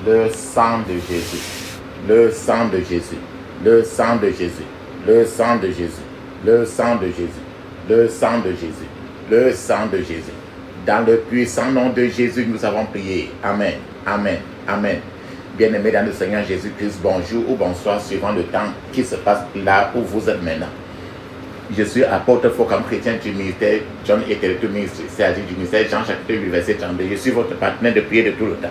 Le sang de Jésus. Le sang de Jésus. Le sang de Jésus. Le sang de Jésus. Le sang de Jésus. Le sang de Jésus. Le sang de Jésus. Dans le puissant nom de Jésus, nous avons prié. Amen. Amen. Amen. Bien-aimés dans le Seigneur Jésus-Christ, bonjour ou bonsoir, suivant le temps qui se passe là où vous êtes maintenant. Je suis apôtre Focam chrétien du ministère John et Téléto Ministre, c'est-à-dire du ministère Jean chapitre 8 verset 32. Je suis votre partenaire de prière de tout le temps.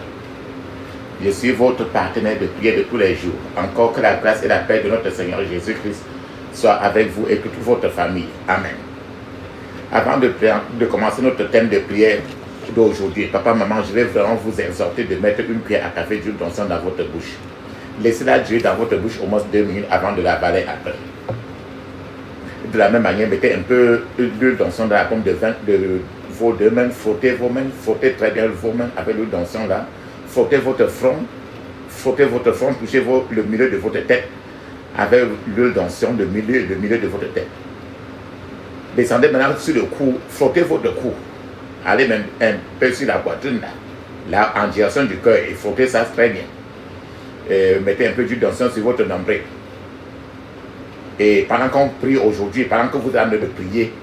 Je suis votre partenaire de prière de tous les jours. Encore que la grâce et la paix de notre Seigneur Jésus-Christ soient avec vous et que toute votre famille. Amen. Avant de commencer notre thème de prière d'aujourd'hui, papa, maman, je vais vraiment vous exhorter de mettre une cuillère à café d'huile d'onction dans votre bouche. Laissez-la durer dans votre bouche au moins 2 minutes avant de l'avaler après. De la même manière, mettez un peu d'huile d'onction dans la pomme de vin de vos 2 mains, frottez vos mains, frottez très bien vos mains avec l'huile d'onction là. Frottez votre front, touchez le milieu de votre tête avec l'huile d'onction, le milieu de votre tête. Descendez maintenant sur le cou, frottez votre cou. Allez même un peu sur la poitrine là en direction du cœur et frottez ça très bien. Mettez un peu d'huile d'onction sur votre nombril. Et pendant qu'on prie aujourd'hui, pendant que vous êtes en train de prier,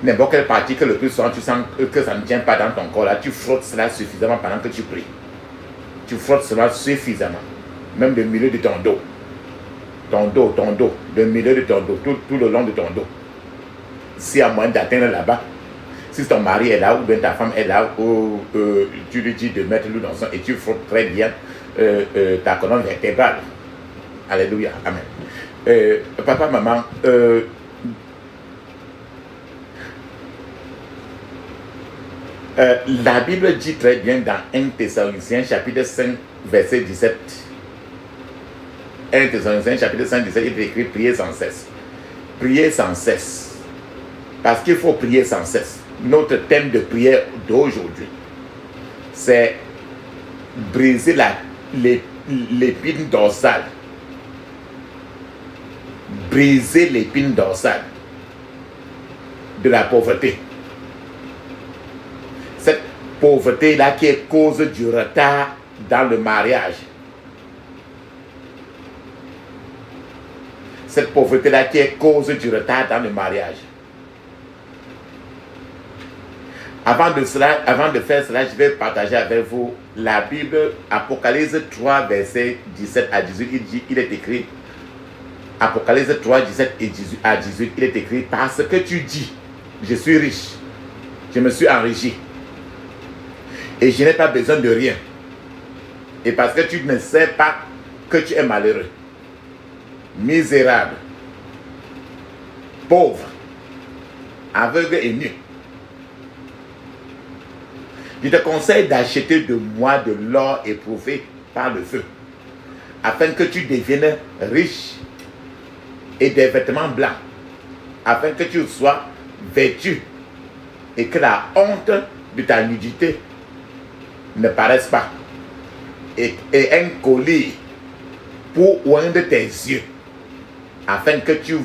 n'importe quelle partie que le plus souvent tu sens que ça ne tient pas dans ton corps, là, tu frottes cela suffisamment pendant que tu pries. Tu frottes cela suffisamment. Même le milieu de ton dos. Ton dos, le milieu de ton dos, tout le long de ton dos. S'il y a moyen d'atteindre là-bas, si ton mari est là ou bien ta femme est là, ou tu lui dis de mettre l'huile d'onction et tu frottes très bien ta colonne vertébrale. Alléluia, amen. Papa, maman, la Bible dit très bien dans 1 Thessaloniciens chapitre 5 verset 17. 1 Thessaloniciens chapitre 5 17, il est écrit priez sans cesse. Priez sans cesse. Parce qu'il faut prier sans cesse. Notre thème de prière d'aujourd'hui, c'est briser l'épine dorsale. Briser l'épine dorsale de la pauvreté. Cette pauvreté-là qui est cause du retard dans le mariage. Cette pauvreté-là qui est cause du retard dans le mariage. Avant de faire cela, je vais partager avec vous la Bible, Apocalypse 3, verset 17 à 18. Il est écrit, Apocalypse 3, 17 à 18, il est écrit, parce que tu dis, je suis riche, je me suis enrichi, et je n'ai pas besoin de rien. Et parce que tu ne sais pas que tu es malheureux, misérable, pauvre, aveugle et nu. Je te conseille d'acheter de moi de l'or éprouvé par le feu, afin que tu deviennes riche, et des vêtements blancs, afin que tu sois vêtu, et que la honte de ta nudité ne paraisse pas, et un collier pour oindre tes yeux, afin que tu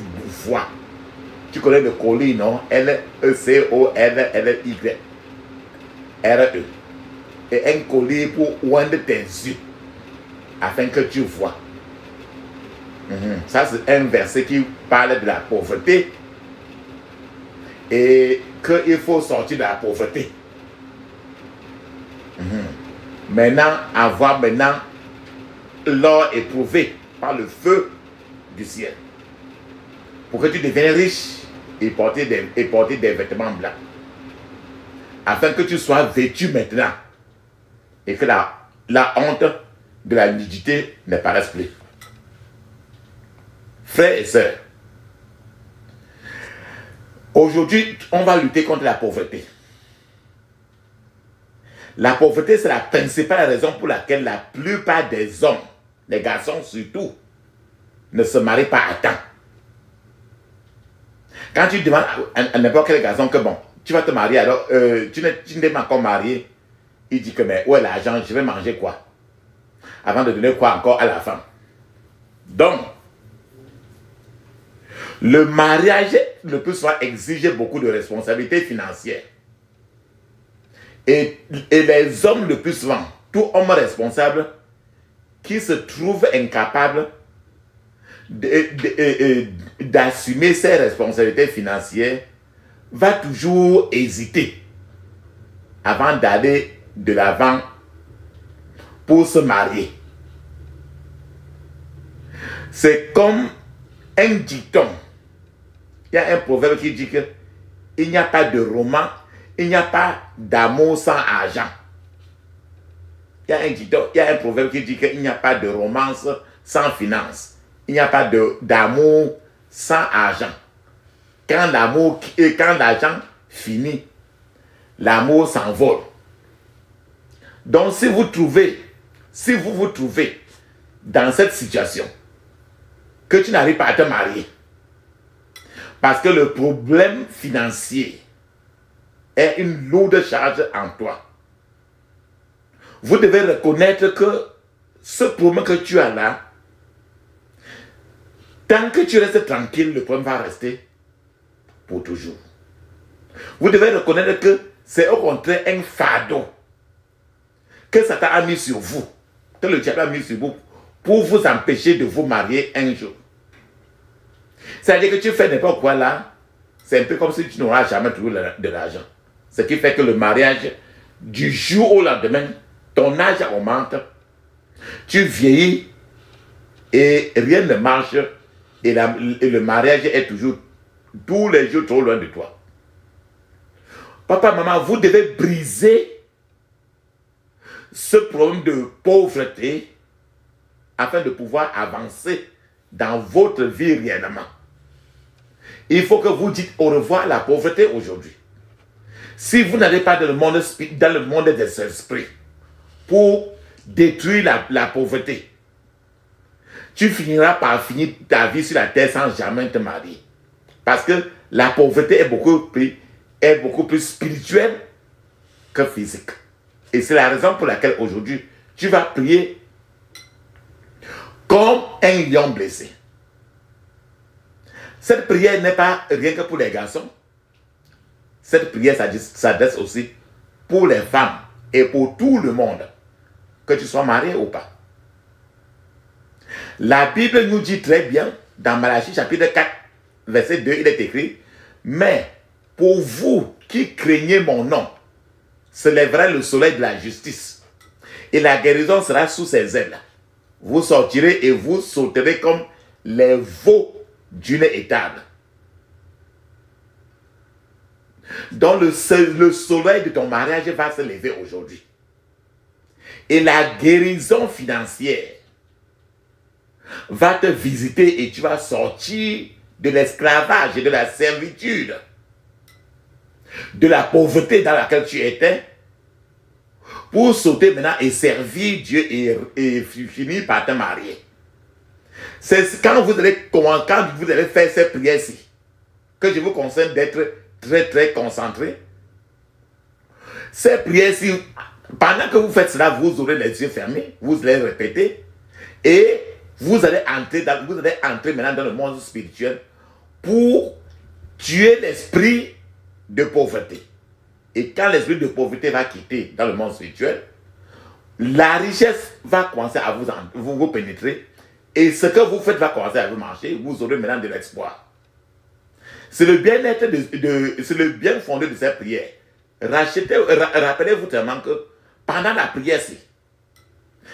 vois. Tu connais le collier, non? L-E-C-O-L-L-Y. R-E. Et un collier pour oindre tes yeux, afin que tu vois. Ça, c'est un verset qui parle de la pauvreté et qu'il faut sortir de la pauvreté. Maintenant, avoir l'or éprouvé par le feu du ciel, pour que tu deviennes riche et porter des vêtements blancs, afin que tu sois vêtu maintenant et que la honte de la nudité ne paraisse plus. Frères et sœurs, aujourd'hui, on va lutter contre la pauvreté. La pauvreté, c'est la principale raison pour laquelle la plupart des hommes, les garçons surtout, ne se marient pas à temps. Quand tu demandes à n'importe quel garçon que bon, tu vas te marier, alors tu n'es pas encore marié, il dit que mais où est l'argent, je vais manger quoi? Avant de donner quoi encore à la femme? Donc, le mariage, le plus souvent, exige beaucoup de responsabilités financières. Et les hommes, le plus souvent, tout homme responsable qui se trouve incapable d'assumer ses responsabilités financières va toujours hésiter avant d'aller de l'avant pour se marier. C'est comme un dicton. Il y a un proverbe qui dit que il n'y a pas de roman, il n'y a pas d'amour sans argent. Il y a un dicton, il y a un proverbe qui dit qu'il n'y a pas de romance sans finance. Il n'y a pas d'amour sans argent. Quand l'argent finit, l'amour s'envole. Donc si vous vous trouvez dans cette situation, que tu n'arrives pas à te marier, parce que le problème financier est une lourde charge en toi, vous devez reconnaître que ce problème que tu as là, tant que tu restes tranquille, le problème va rester pour toujours. Vous devez reconnaître que c'est au contraire un fardeau que Satan a mis sur vous, que le diable a mis sur vous, pour vous empêcher de vous marier un jour. C'est-à-dire que tu fais n'importe quoi là, c'est un peu comme si tu n'auras jamais trouvé de l'argent. Ce qui fait que le mariage, du jour au lendemain, ton âge augmente, tu vieillis et rien ne marche et le mariage est toujours tous les jours trop loin de toi. Papa, maman, vous devez briser ce problème de pauvreté afin de pouvoir avancer dans votre vie réellement. Il faut que vous dites au revoir à la pauvreté aujourd'hui. Si vous n'allez pas dans le monde des esprits pour détruire la pauvreté, tu finiras par finir ta vie sur la terre sans jamais te marier. Parce que la pauvreté est beaucoup plus spirituelle que physique. Et c'est la raison pour laquelle aujourd'hui, tu vas prier comme un lion blessé. Cette prière n'est pas rien que pour les garçons. Cette prière s'adresse aussi pour les femmes et pour tout le monde, que tu sois marié ou pas. La Bible nous dit très bien, dans Malachie chapitre 4, verset 2, il est écrit, « Mais pour vous qui craignez mon nom, se lèvera le soleil de la justice, et la guérison sera sous ses ailes. Vous sortirez et vous sauterez comme les veaux d'une étable. » Donc le soleil de ton mariage va se lever aujourd'hui. Et la guérison financière va te visiter et tu vas sortir de l'esclavage et de la servitude, de la pauvreté dans laquelle tu étais, pour sauter maintenant et servir Dieu et finir par te marier. C'est quand vous allez faire cette prière-ci que je vous conseille d'être très très concentré. Cette prière-ci, pendant que vous faites cela, vous aurez les yeux fermés, vous allez répéter et vous allez entrer maintenant dans le monde spirituel pour tuer l'esprit de pauvreté. Et quand l'esprit de pauvreté va quitter dans le monde spirituel, la richesse va commencer à vous pénétrer et ce que vous faites va commencer à vous marcher. Vous aurez maintenant de l'espoir. C'est le bien-être c'est le bien fondé de cette prière. Rappelez-vous tellement que pendant la prière,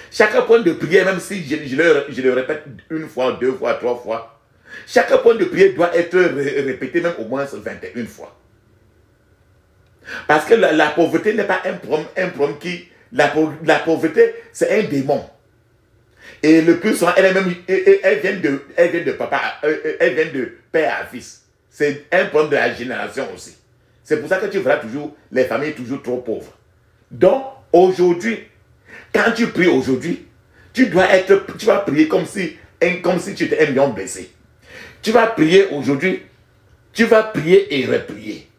chaque point de prière, même si je le répète une fois, deux fois, trois fois, chaque point de prière doit être répété même au moins 21 fois. Parce que la pauvreté n'est pas un problème qui... La pauvreté, c'est un démon. Et le plus souvent, elle vient de papa, elle vient de père à fils. C'est un problème de la génération aussi. C'est pour ça que tu verras toujours les familles toujours trop pauvres. Donc, aujourd'hui, quand tu pries aujourd'hui, tu vas prier comme si tu étais un lion blessé. Tu vas prier aujourd'hui, tu vas prier et reprier.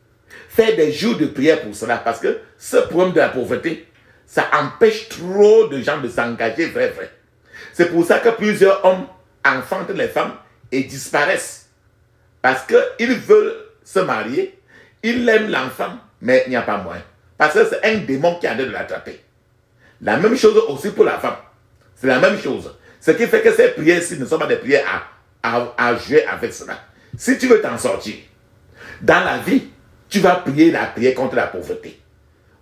Faire des jours de prière pour cela, parce que ce problème de la pauvreté, ça empêche trop de gens de s'engager vrai. C'est pour ça que plusieurs hommes enfantent les femmes et disparaissent. Parce qu'ils veulent se marier, ils aiment l'enfant, mais il n'y a pas moyen. Parce que c'est un démon qui a de l'attraper. La même chose aussi pour la femme. C'est la même chose. Ce qui fait que ces prières-ci ne sont pas des prières à jouer avec cela. Si tu veux t'en sortir, dans la vie, tu vas prier la prière contre la pauvreté.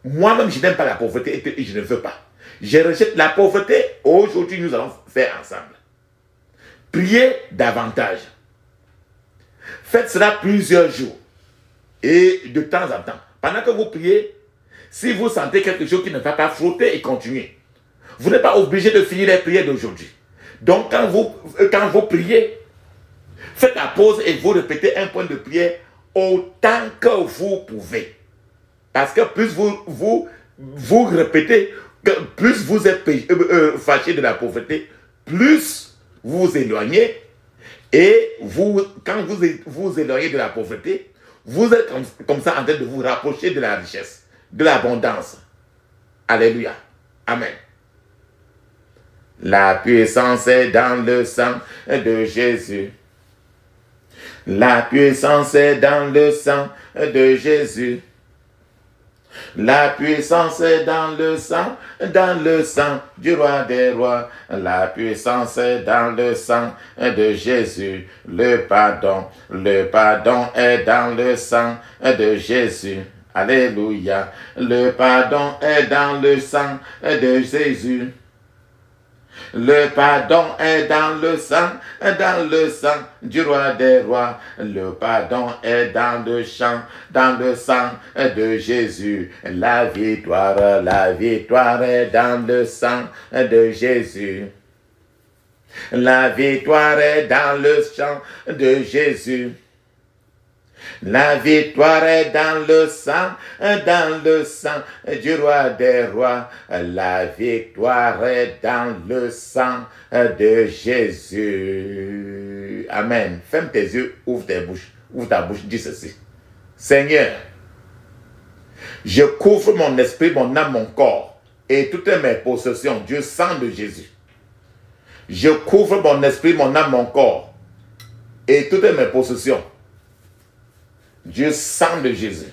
Moi-même, je n'aime pas la pauvreté et je ne veux pas. Je rejette la pauvreté. Aujourd'hui, nous allons faire ensemble. Priez davantage. Faites cela plusieurs jours. Et de temps en temps. Pendant que vous priez, si vous sentez quelque chose qui ne va pas, frotter et continuer. Vous n'êtes pas obligé de finir les prières d'aujourd'hui. Donc, quand vous priez, faites la pause et vous répétez un point de prière autant que vous pouvez. Parce que plus vous répétez, plus vous êtes fâché de la pauvreté, plus vous vous éloignez. Et quand vous vous éloignez de la pauvreté, vous êtes comme ça en train de vous rapprocher de la richesse, de l'abondance. Alléluia. Amen. La puissance est dans le sang de Jésus. La puissance est dans le sang de Jésus. La puissance est dans le sang du roi des rois. La puissance est dans le sang de Jésus. Le pardon est dans le sang de Jésus. Alléluia. Le pardon est dans le sang de Jésus. Le pardon est dans le sang du roi des rois. Le pardon est dans le sang de Jésus. La victoire est dans le sang de Jésus. La victoire est dans le sang de Jésus. La victoire est dans le sang du roi des rois. La victoire est dans le sang de Jésus. Amen. Ferme tes yeux, ouvre ta bouche, dis ceci. Seigneur, je couvre mon esprit, mon âme, mon corps et toutes mes possessions du sang de Jésus. Je couvre mon esprit, mon âme, mon corps et toutes mes possessions du sang de Jésus.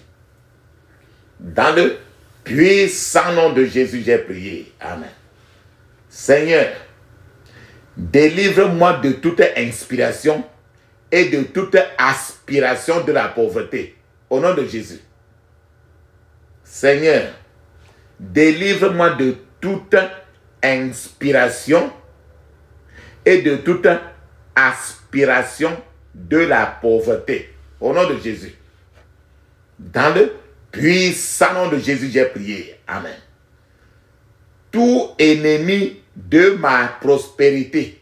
Dans le puissant nom de Jésus, j'ai prié. Amen. Seigneur, délivre-moi de toute inspiration et de toute aspiration de la pauvreté. Au nom de Jésus. Seigneur, délivre-moi de toute inspiration et de toute aspiration de la pauvreté. Au nom de Jésus. Dans le puissant nom de Jésus, j'ai prié. Amen. Tout ennemi de ma prospérité,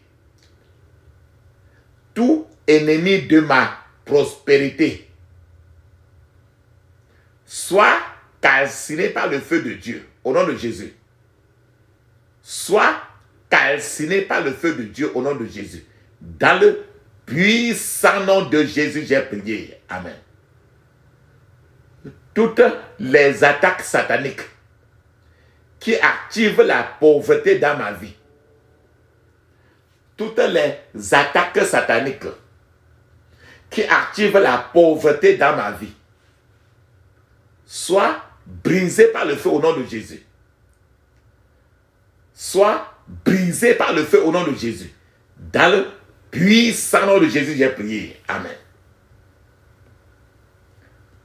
tout ennemi de ma prospérité, soit calciné par le feu de Dieu. Au nom de Jésus. Soit calciné par le feu de Dieu. Au nom de Jésus. Dans le puissant nom de Jésus, j'ai prié. Amen. Toutes les attaques sataniques qui activent la pauvreté dans ma vie, toutes les attaques sataniques qui activent la pauvreté dans ma vie, soient brisées par le feu au nom de Jésus. Soient brisées par le feu au nom de Jésus. Dans le puissant nom de Jésus, j'ai prié. Amen.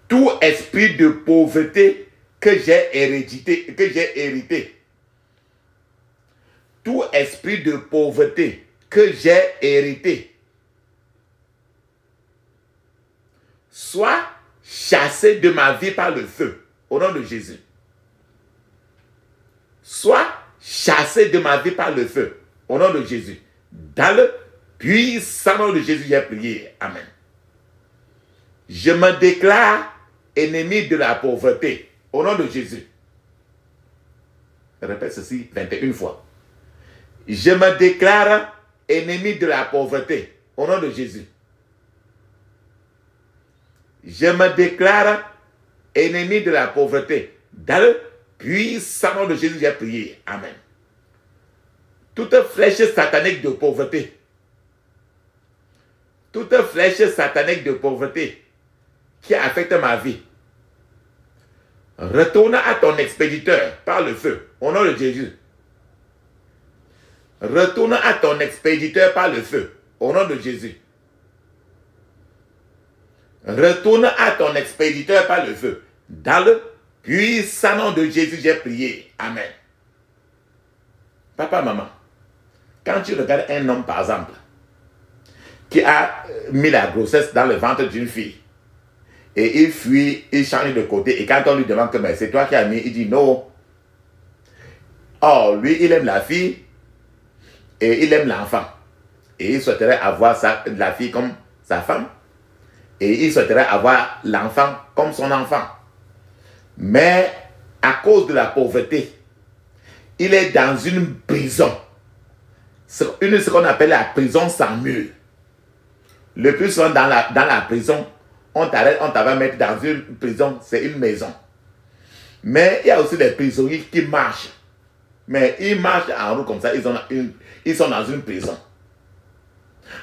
Tout esprit de pauvreté que j'ai hérité, tout esprit de pauvreté que j'ai hérité, soit chassé de ma vie par le feu, au nom de Jésus. Soit chassé de ma vie par le feu, au nom de Jésus. Dans le puissant nom de Jésus, j'ai prié. Amen. Je me déclare ennemi de la pauvreté, au nom de Jésus. Répète ceci 21 fois. Je me déclare ennemi de la pauvreté, au nom de Jésus. Je me déclare ennemi de la pauvreté. Dans le puissant nom de Jésus, j'ai prié. Amen. Toute flèche satanique de pauvreté, toute flèche satanique de pauvreté qui affecte ma vie, retourne à ton expéditeur par le feu, au nom de Jésus. Retourne à ton expéditeur par le feu. Au nom de Jésus. Retourne à ton expéditeur par le feu. Dans le puissant nom de Jésus, j'ai prié. Amen. Papa, maman, quand tu regardes un homme, par exemple, qui a mis la grossesse dans le ventre d'une fille, et il fuit, il change de côté, et quand on lui demande que c'est toi qui as mis, il dit non. Or, lui, il aime la fille, et il aime l'enfant. Et il souhaiterait avoir la fille comme sa femme, et il souhaiterait avoir l'enfant comme son enfant. Mais à cause de la pauvreté, il est dans une prison. Ce qu'on appelle la prison sans mur. Le plus souvent dans la prison, on t'avait mettre dans une prison, c'est une maison. Mais il y a aussi des prisonniers qui marchent. Mais ils marchent en roue comme ça, ils sont dans une prison.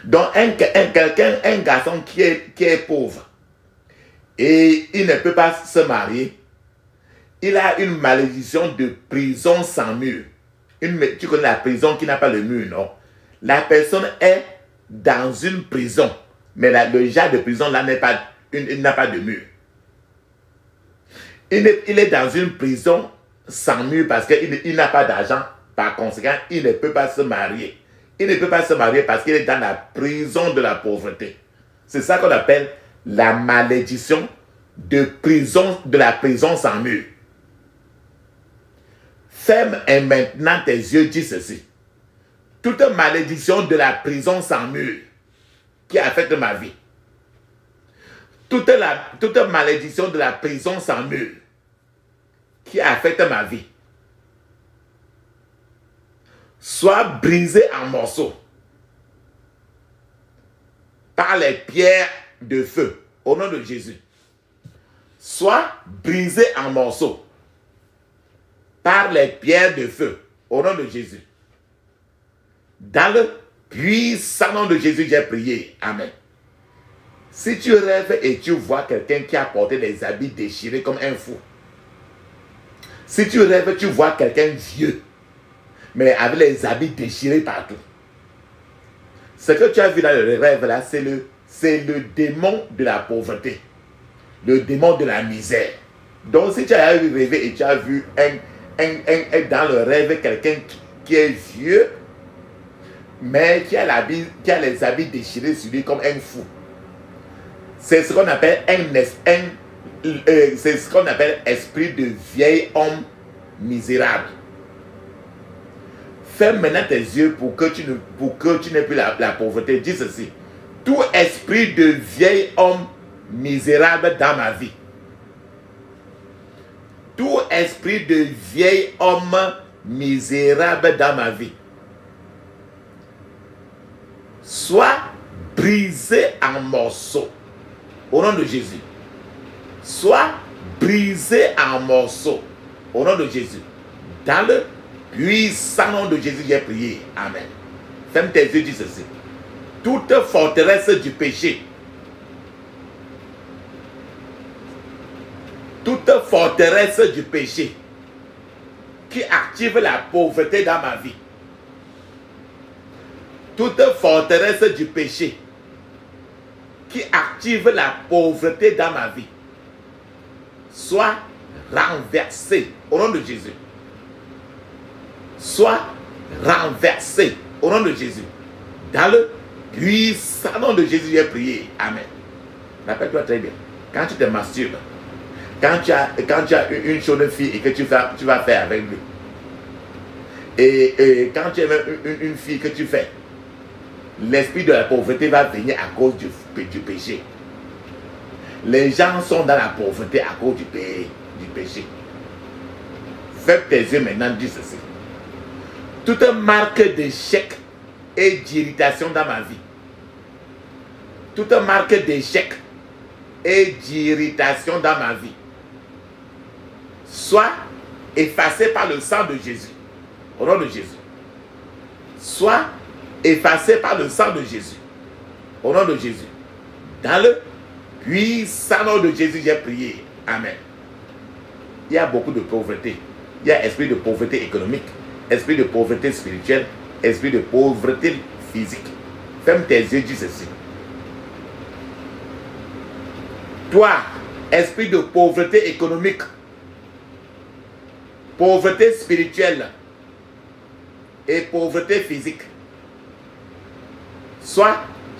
Donc un garçon qui est pauvre et il ne peut pas se marier, il a une malédiction de prison sans mur. Tu connais la prison qui n'a pas le mur, non? La personne est dans une prison, mais le genre de prison là il n'a pas de mur. Il est dans une prison sans mur parce qu'il n'a pas d'argent. Par conséquent, il ne peut pas se marier. Il ne peut pas se marier parce qu'il est dans la prison de la pauvreté. C'est ça qu'on appelle la malédiction de la prison sans mur. Ferme maintenant tes yeux, dis ceci. Toute malédiction de la prison sans mur qui affecte ma vie. Toute malédiction de la prison sans mur qui affecte ma vie. Soit brisée en morceaux par les pierres de feu au nom de Jésus. Soit brisée en morceaux par les pierres de feu au nom de Jésus. Dans le puissant nom de Jésus, j'ai prié. Amen. Si tu rêves et tu vois quelqu'un qui a porté des habits déchirés comme un fou. Si tu rêves, tu vois quelqu'un vieux, mais avec les habits déchirés partout. Ce que tu as vu dans le rêve là, c'est le démon de la pauvreté. Le démon de la misère. Donc si tu as rêvé et tu as vu dans le rêve quelqu'un qui est vieux, mais qui a les habits déchirés sur lui comme un fou. C'est ce qu'on appelle c'est ce qu'on appelle esprit de vieil homme misérable. Ferme maintenant tes yeux pour que tu n'aies plus la pauvreté. Dis ceci. Tout esprit de vieil homme misérable dans ma vie. Tout esprit de vieil homme misérable dans ma vie. Soit brisé en morceaux. Au nom de Jésus. Soit brisé en morceaux. Au nom de Jésus. Dans le puissant nom de Jésus, j'ai prié. Amen. Ferme tes yeux, dis ceci. Toute forteresse du péché. Toute forteresse du péché qui active la pauvreté dans ma vie. Toute forteresse du péché qui active la pauvreté dans ma vie soit renversée au nom de Jésus. Soit renversée au nom de Jésus. Dans le puissant nom de Jésus, j'ai prié. Amen. Rappelle-toi très bien. Quand tu te masturbes, quand tu as une jeune fille et que tu vas faire avec lui, et quand tu as une fille que tu fais, l'esprit de la pauvreté va venir à cause du péché. Les gens sont dans la pauvreté à cause du péché. Ferme tes yeux maintenant, dis ceci. Toute marque d'échec et d'irritation dans ma vie. Toute marque d'échec et d'irritation dans ma vie soit effacée par le sang de Jésus. Au nom de Jésus. Soit effacée par le sang de Jésus. Au nom de Jésus. Dans le puissant nom de Jésus, j'ai prié. Amen. Il y a beaucoup de pauvreté. Il y a esprit de pauvreté économique, esprit de pauvreté spirituelle, esprit de pauvreté physique. Ferme tes yeux, dis ceci. Toi, esprit de pauvreté économique, pauvreté spirituelle et pauvreté physique, sois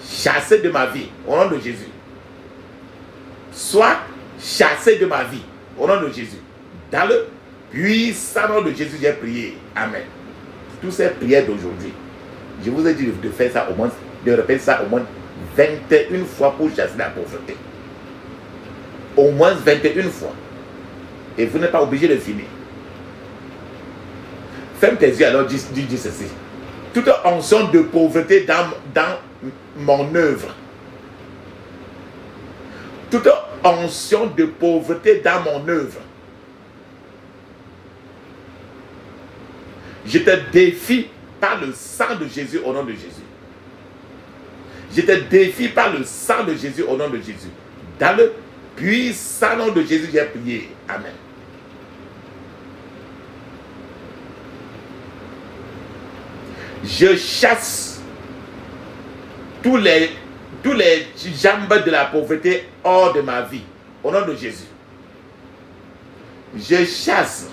chassé de ma vie au nom de Jésus. Sois chassé de ma vie au nom de Jésus. Dans le puissant nom de Jésus, j'ai prié. Amen. Toutes ces prières d'aujourd'hui, je vous ai dit de faire ça au moins, de répéter ça au moins 21 fois pour chasser la pauvreté. Au moins 21 fois. Et vous n'êtes pas obligé de finir. Ferme tes yeux alors, dis ceci. Toute onction de pauvreté dans mon œuvre. Toute onction de pauvreté dans mon œuvre. Je te défie par le sang de Jésus au nom de Jésus. Je te défie par le sang de Jésus au nom de Jésus. Dans le puissant nom de Jésus, j'ai prié. Amen. Je chasse tous les jambes de la pauvreté hors de ma vie. Au nom de Jésus. Je chasse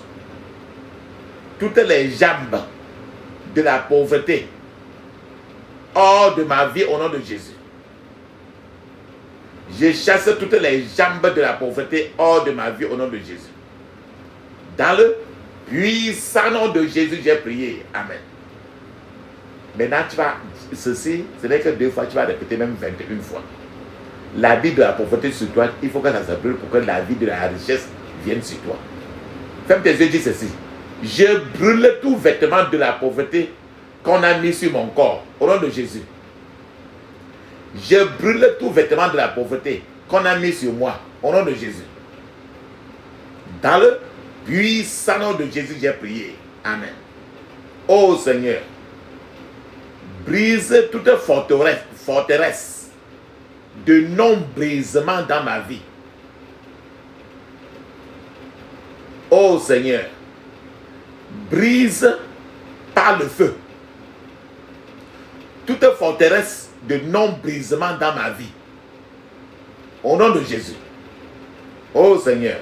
toutes les jambes de la pauvreté hors de ma vie au nom de Jésus. Je chasse toutes les jambes de la pauvreté hors de ma vie au nom de Jésus. Dans le puissant nom de Jésus, j'ai prié. Amen. Maintenant, tu vas, ceci, ce n'est que 2 fois, tu vas répéter même 21 fois. La vie de la pauvreté sur toi, il faut que ça se brûle pour que la vie de la richesse vienne sur toi. Ferme tes yeux, dis ceci. Je brûle tout vêtement de la pauvreté qu'on a mis sur mon corps, au nom de Jésus. Je brûle tout vêtement de la pauvreté qu'on a mis sur moi, au nom de Jésus. Dans le puissant nom de Jésus, j'ai prié. Amen. Ô Seigneur, brise toute forteresse de non-brisement dans ma vie. Ô Seigneur, brise par le feu toute forteresse de non-brisement dans ma vie. Au nom de Jésus. Ô Seigneur,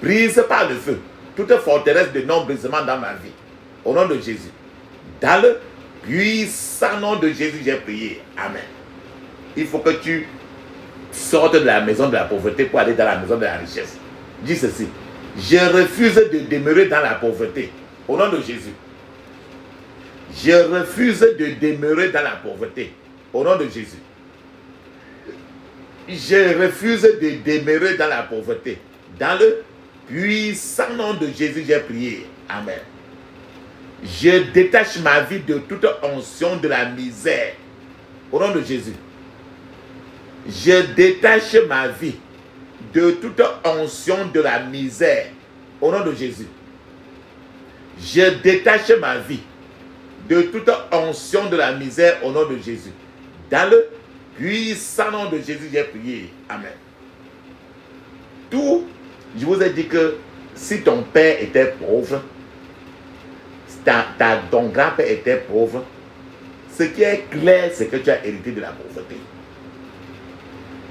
brise par le feu toute forteresse de non-brisement dans ma vie. Au nom de Jésus. Dans le puissant nom de Jésus, j'ai prié. Amen. Il faut que tu sortes de la maison de la pauvreté pour aller dans la maison de la richesse. Dis ceci. Je refuse de demeurer dans la pauvreté. Au nom de Jésus. Je refuse de demeurer dans la pauvreté. Au nom de Jésus. Je refuse de demeurer dans la pauvreté. Dans le puissant nom de Jésus, j'ai prié. Amen. Je détache ma vie de toute onction de la misère. Au nom de Jésus. Je détache ma vie de toute onction de la misère. Au nom de Jésus. Je détache ma vie de toute onction de la misère au nom de Jésus. Dans le puissant nom de Jésus, j'ai prié. Amen. Tout, je vous ai dit que si ton père était pauvre, ton grand-père était pauvre, ce qui est clair, c'est que tu as hérité de la pauvreté.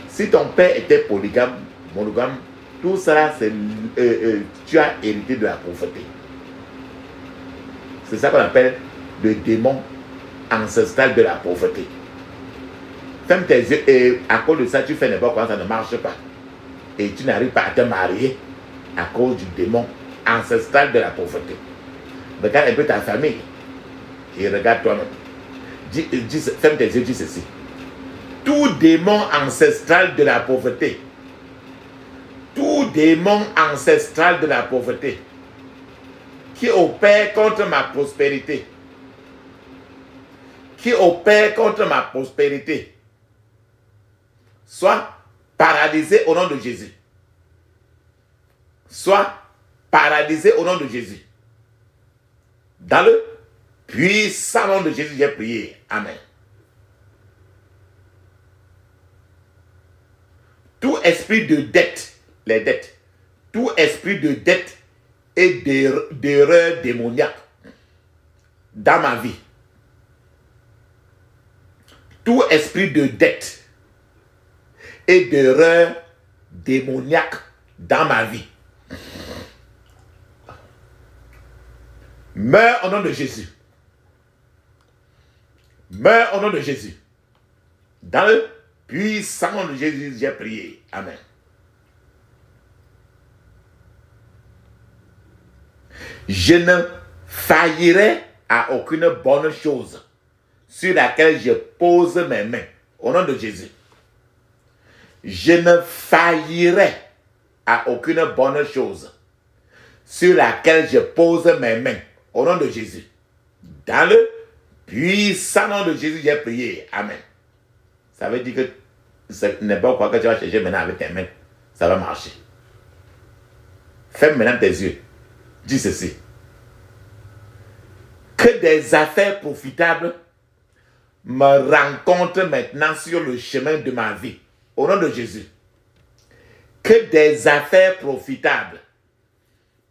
Si ton père était polygame, monogame, tout ça, tu as hérité de la pauvreté. C'est ça qu'on appelle le démon ancestral de la pauvreté. Ferme tes yeux et à cause de ça, tu fais n'importe quoi, ça ne marche pas. Et tu n'arrives pas à te marier à cause du démon ancestral de la pauvreté. Regarde un peu ta famille et regarde toi-même. Ferme tes yeux, dis ceci. Tout démon ancestral de la pauvreté, tout démon ancestral de la pauvreté qui opère contre ma prospérité, qui opère contre ma prospérité, soit paralysé au nom de Jésus. Soit paralysé au nom de Jésus. Dans le puissant nom de Jésus, j'ai prié. Amen. Tout esprit de dette, les dettes, tout esprit de dette et d'erreur démoniaque dans ma vie, tout esprit de dette et d'erreur démoniaque dans ma vie. Meurs au nom de Jésus. Meurs au nom de Jésus. Dans le puissant nom de Jésus, j'ai prié. Amen. Je ne faillirai à aucune bonne chose sur laquelle je pose mes mains. Au nom de Jésus. Je ne faillirai à aucune bonne chose sur laquelle je pose mes mains. Au nom de Jésus. Dans le puissant nom de Jésus, j'ai prié. Amen. Ça veut dire que ce n'est pas quoi que tu vas chercher maintenant avec tes mains. Ça va marcher. Ferme maintenant tes yeux. Dis ceci. Que des affaires profitables me rencontrent maintenant sur le chemin de ma vie. Au nom de Jésus. Que des affaires profitables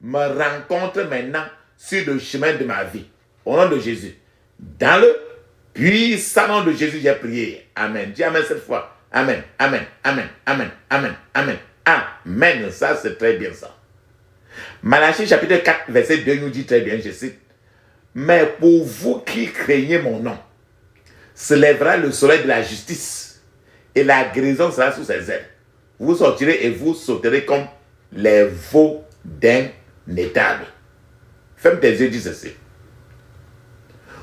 me rencontrent maintenant sur le chemin de ma vie. Au nom de Jésus. Dans le puissant nom de Jésus, j'ai prié. Amen. Dis Amen cette fois. Amen. Amen. Amen. Amen. Amen. Amen. Amen. Ça, c'est très bien ça. Malachie chapitre 4, verset 2 nous dit très bien, je cite. Mais pour vous qui craignez mon nom, se lèvera le soleil de la justice et la guérison sera sous ses ailes. Vous sortirez et vous sauterez comme les veaux d'un étable. Ferme tes yeux, dis ceci.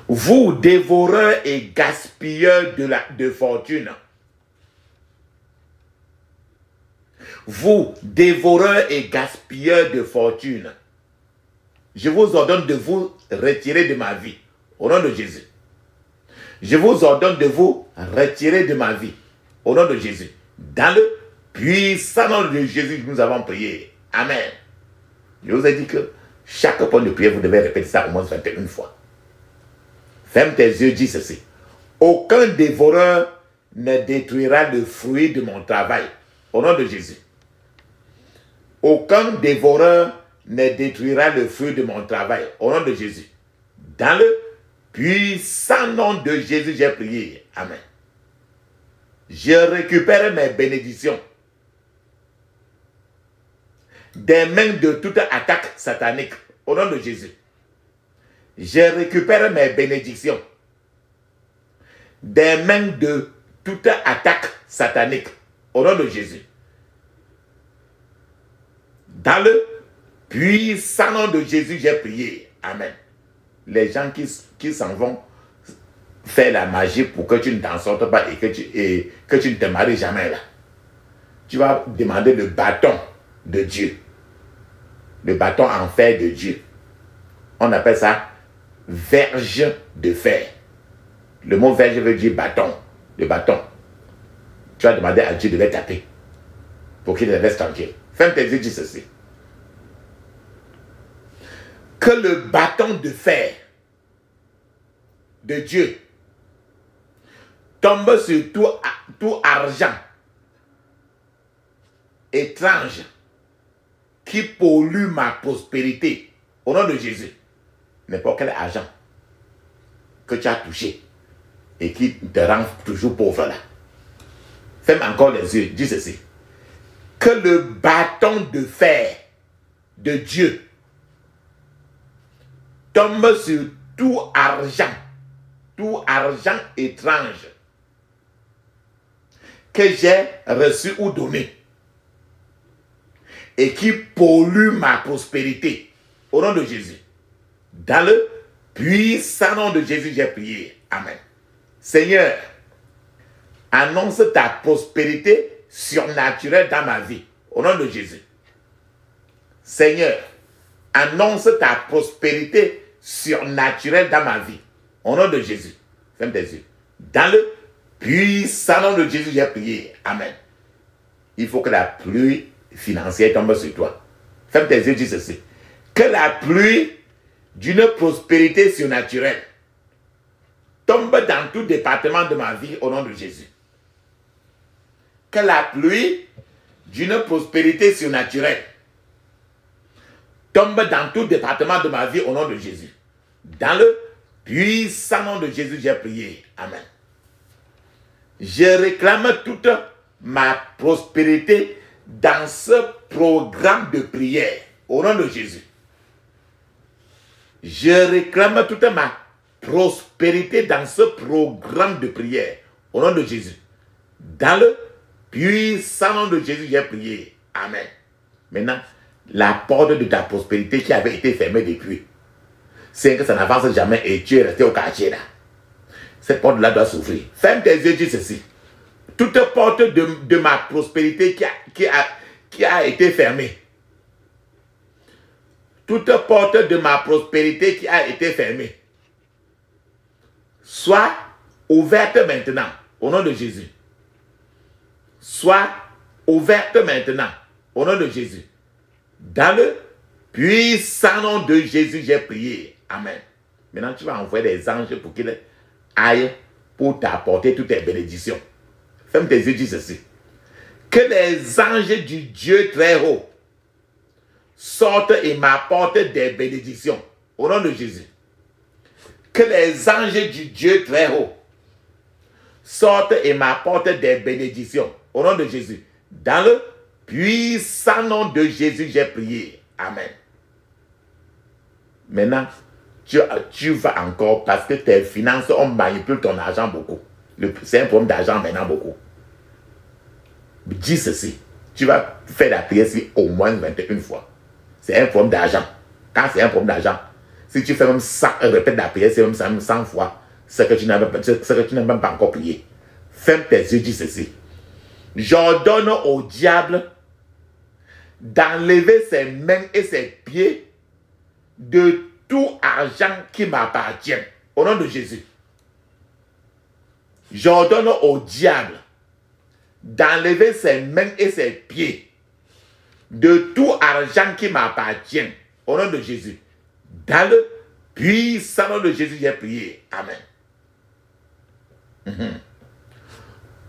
Vous, dévoreurs et gaspilleurs de fortune. Vous, dévoreurs et gaspilleurs de fortune. Je vous ordonne de vous retirer de ma vie. Au nom de Jésus. Je vous ordonne de vous retirer de ma vie. Au nom de Jésus. Dans le puissant nom de Jésus, nous avons prié. Amen. Je vous ai dit que chaque point de prière, vous devez répéter ça au moins 21 fois. Ferme tes yeux, dis ceci. Aucun dévoreur ne détruira le fruit de mon travail. Au nom de Jésus. Aucun dévoreur ne détruira le fruit de mon travail. Au nom de Jésus. Dans le puissant nom de Jésus, j'ai prié. Amen. Je récupère mes bénédictions des mains de toute attaque satanique. Au nom de Jésus. Je récupère mes bénédictions des mains de toute attaque satanique. Au nom de Jésus. Dans le puissant nom de Jésus, j'ai prié. Amen. Les gens qui s'en vont faire la magie pour que tu ne t'en sortes pas et que tu ne te maries jamais là. Tu vas demander le bâton de Dieu. Le bâton en fer de Dieu. On appelle ça verge de fer. Le mot verge veut dire bâton. Le bâton. Tu vas demander à Dieu de les taper pour qu'il te laisse tranquille. Ferme tes yeux, dis ceci. Que le bâton de fer de Dieu tombe sur tout argent étrange qui pollue ma prospérité. Au nom de Jésus. N'importe quel argent que tu as touché et qui te rend toujours pauvre là. Ferme encore les yeux, dis ceci. Que le bâton de fer de Dieu tombe sur tout argent étrange que j'ai reçu ou donné et qui pollue ma prospérité. Au nom de Jésus. Dans le puissant nom de Jésus, j'ai prié. Amen. Seigneur, annonce ta prospérité surnaturelle dans ma vie. Au nom de Jésus. Seigneur, annonce ta prospérité surnaturelle dans ma vie. Au nom de Jésus. Ferme tes yeux. Dans le puissant nom de Jésus, j'ai prié. Amen. Il faut que la pluie financière tombe sur toi. Ferme tes yeux, dis ceci. Que la pluie d'une prospérité surnaturelle tombe dans tout département de ma vie au nom de Jésus. Que la pluie d'une prospérité surnaturelle tombe dans tout département de ma vie au nom de Jésus. Dans le puissant nom de Jésus, j'ai prié. Amen. Je réclame toute ma prospérité dans ce programme de prière. Au nom de Jésus. Je réclame toute ma prospérité dans ce programme de prière. Au nom de Jésus. Dans le puissant nom de Jésus, j'ai prié. Amen. Maintenant, la porte de ta prospérité qui avait été fermée depuis, c'est que ça n'avance jamais et tu es resté au quartier là. Cette porte-là doit s'ouvrir. Ferme tes yeux, dis ceci. Toute porte de ma prospérité qui a été fermée. Toute porte de ma prospérité qui a été fermée. Soit ouverte maintenant, au nom de Jésus. Soit ouverte maintenant, au nom de Jésus. Dans le puissant nom de Jésus, j'ai prié. Amen. Maintenant, tu vas envoyer des anges pour qu'ils aillent pour t'apporter toutes tes bénédictions. Ferme tes yeux, dis ceci. Que les anges du Dieu très haut sortent et m'apportent des bénédictions. Au nom de Jésus. Que les anges du Dieu très haut sortent et m'apportent des bénédictions. Au nom de Jésus. Dans le puissant nom de Jésus, j'ai prié. Amen. Maintenant, tu vas encore parce que tes finances ont manipulé ton argent beaucoup. C'est un problème d'argent maintenant beaucoup. Dis ceci. Tu vas faire la prière ici au moins 21 fois. C'est un problème d'argent. Quand c'est un problème d'argent, si tu fais même 100, répète la prière, c'est même 100 fois ce que tu n'as même pas encore prié. Ferme tes yeux, dis ceci. J'ordonne au diable d'enlever ses mains et ses pieds de tout argent qui m'appartient. Au nom de Jésus. J'ordonne au diable d'enlever ses mains et ses pieds de tout argent qui m'appartient. Au nom de Jésus. Dans le puissant nom de Jésus, j'ai prié. Amen.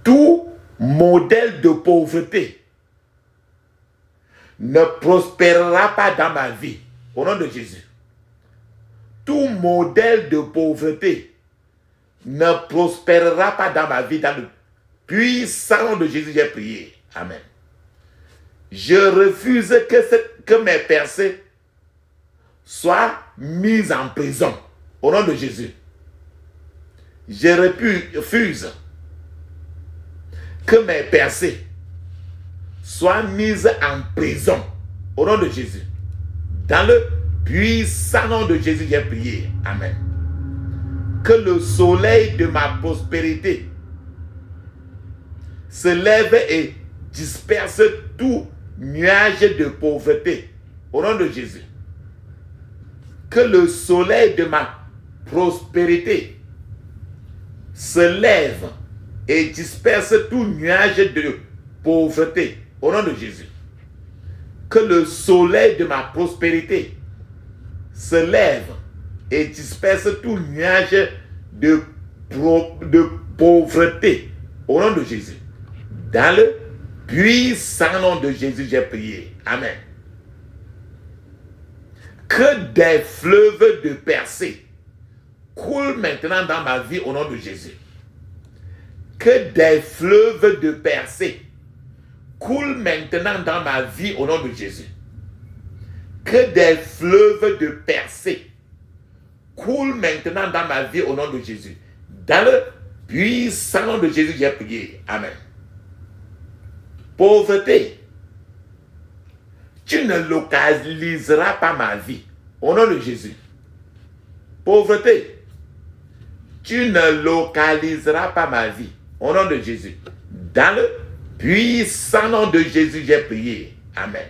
Tout modèle de pauvreté ne prospérera pas dans ma vie. Au nom de Jésus. Tout modèle de pauvreté ne prospérera pas dans ma vie. Dans le puissant nom de Jésus, j'ai prié. Amen. Je refuse que mes percées soient mises en prison. Au nom de Jésus. Je refuse que mes percées soient mises en prison. Au nom de Jésus. Dans le puissant nom de Jésus, j'ai prié. Amen. Que le soleil de ma prospérité se lève et disperse tout nuage de pauvreté. Au nom de Jésus. Que le soleil de ma prospérité se lève et disperse tout nuage de pauvreté. Au nom de Jésus. Que le soleil de ma prospérité se lève et disperse tout nuage de pauvreté. Au nom de Jésus. Dans le puissant nom de Jésus, j'ai prié. Amen. Que des fleuves de percée coulent maintenant dans ma vie au nom de Jésus. Que des fleuves de percée coulent maintenant dans ma vie au nom de Jésus. Que des fleuves de percée coulent maintenant dans ma vie au nom de Jésus. Dans le puissant nom de Jésus, j'ai prié. Amen. Pauvreté, tu ne localiseras pas ma vie. Au nom de Jésus. Pauvreté, tu ne localiseras pas ma vie. Au nom de Jésus. Dans le puissant nom de Jésus, j'ai prié. Amen.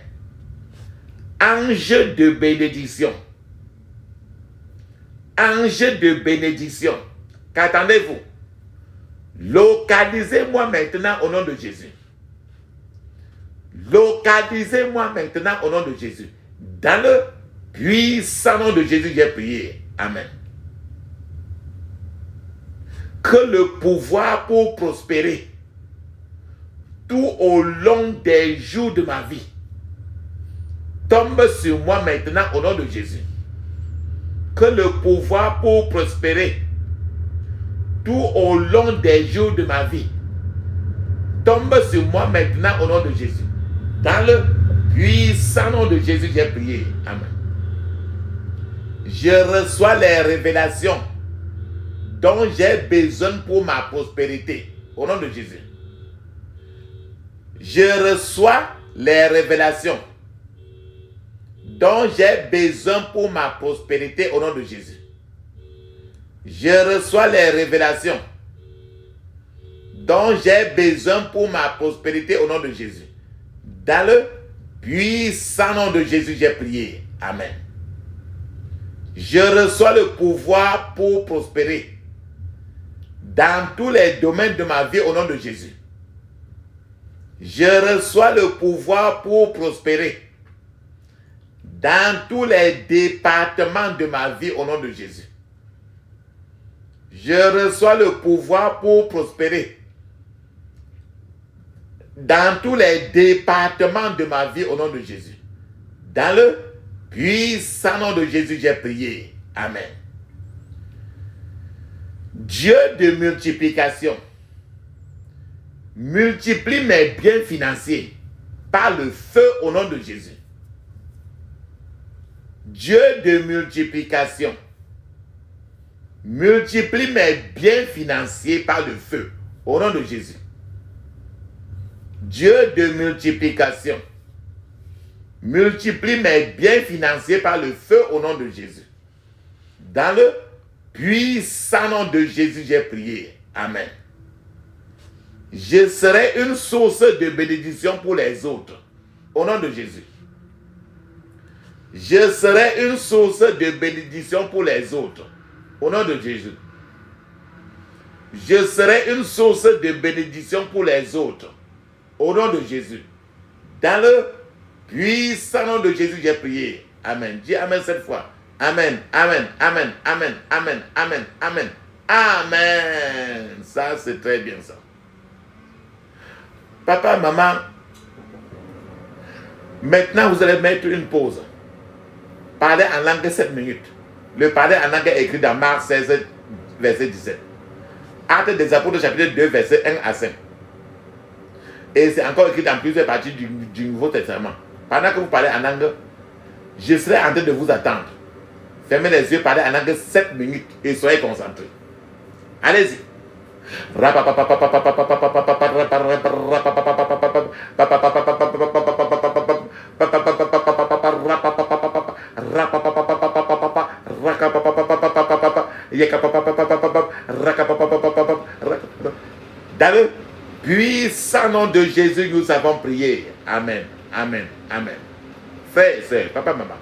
Ange de bénédiction. Ange de bénédiction. Qu'attendez-vous? Localisez-moi maintenant au nom de Jésus. Localisez-moi maintenant au nom de Jésus. Dans le puissant nom de Jésus, j'ai prié. Amen. Que le pouvoir pour prospérer tout au long des jours de ma vie tombe sur moi maintenant au nom de Jésus. Que le pouvoir pour prospérer tout au long des jours de ma vie tombe sur moi maintenant au nom de Jésus. Dans le puissant nom de Jésus, j'ai prié. Amen. Je reçois les révélations dont j'ai besoin pour ma prospérité. Au nom de Jésus. Je reçois les révélations dont j'ai besoin pour ma prospérité au nom de Jésus. Je reçois les révélations dont j'ai besoin pour ma prospérité au nom de Jésus. Dans le puissant nom de Jésus, j'ai prié. Amen. Je reçois le pouvoir pour prospérer dans tous les domaines de ma vie au nom de Jésus. Je reçois le pouvoir pour prospérer dans tous les départements de ma vie au nom de Jésus. Je reçois le pouvoir pour prospérer dans tous les départements de ma vie au nom de Jésus. Dans le puissant nom de Jésus, j'ai prié. Amen. Dieu de multiplication, multiplie mes biens financiers par le feu au nom de Jésus. Dieu de multiplication, multiplie mes biens financiers par le feu au nom de Jésus. Dieu de multiplication, multiplie mes biens financiers par le feu au nom de Jésus. Dans le puissant nom de Jésus, j'ai prié. Amen. Je serai une source de bénédiction pour les autres. Au nom de Jésus. Je serai une source de bénédiction pour les autres. Au nom de Jésus. Je serai une source de bénédiction pour les autres. Au nom de Jésus. Dans le puissant nom de Jésus, j'ai prié. Amen. Dis Amen cette fois. Amen, Amen, Amen, Amen, Amen, Amen, Amen, Amen. Ça, c'est très bien ça. Papa, maman, maintenant vous allez mettre une pause. Parlez en langue 7 minutes. Le parler en langue est écrit dans Marc 16, verset 17. Actes des Apôtres, chapitre 2, verset 1 à 5. Et c'est encore écrit dans plusieurs parties du Nouveau Testament. Pendant que vous parlez en langue, je serai en train de vous attendre. Fermez les yeux, parlez en langue 7 minutes et soyez concentrés. Allez-y. Dans le puissant nom de Jésus, nous avons prié. Amen. Amen. Amen. Frère, sœur, papa, maman.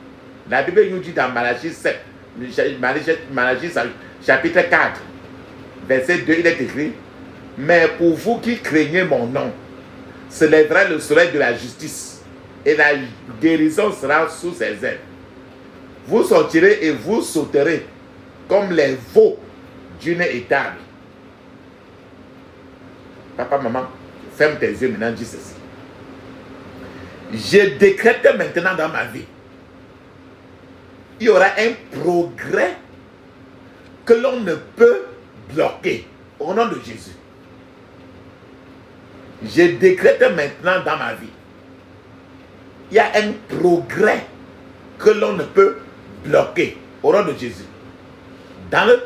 La Bible nous dit dans Malachie 7, Malachie chapitre 4, verset 2, il est écrit: mais pour vous qui craignez mon nom, se lèvera le soleil de la justice, et la guérison sera sous ses ailes. Vous sortirez et vous sauterez comme les veaux d'une étable. Papa, maman, ferme tes yeux maintenant, dis ceci. Je décrète maintenant dans ma vie, il y aura un progrès que l'on ne peut bloquer au nom de Jésus. Je décrète maintenant dans ma vie, il y a un progrès que l'on ne peut bloquer au nom de Jésus. Dans le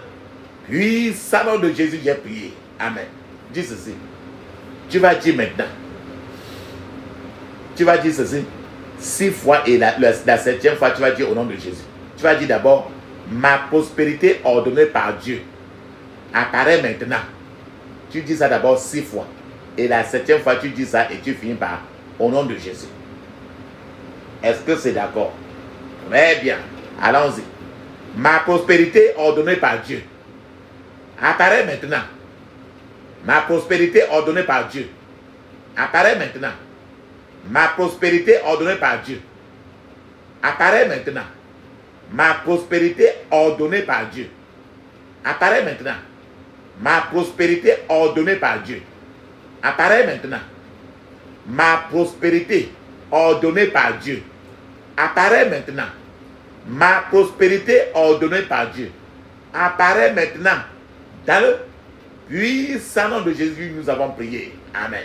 puissant nom de Jésus, j'ai prié. Amen. Dis ceci. Tu vas dire maintenant. Tu vas dire ceci 6 fois et la 7e fois, tu vas dire au nom de Jésus. Tu vas dire d'abord: ma prospérité ordonnée par Dieu apparaît maintenant. Tu dis ça d'abord 6 fois. Et la 7e fois, tu dis ça et tu finis par au nom de Jésus. Est-ce que c'est d'accord? Très bien. Allons-y. Ma prospérité ordonnée par Dieu apparaît maintenant. Ma prospérité ordonnée par Dieu apparaît maintenant. Ma prospérité ordonnée par Dieu apparaît maintenant. Ma prospérité ordonnée par Dieu apparaît maintenant. Ma prospérité ordonnée par Dieu apparaît maintenant. Ma prospérité ordonnée par Dieu apparaît maintenant. Ma prospérité ordonnée par Dieu apparaît maintenant. Dans le puissant nom de Jésus, nous avons prié. Amen.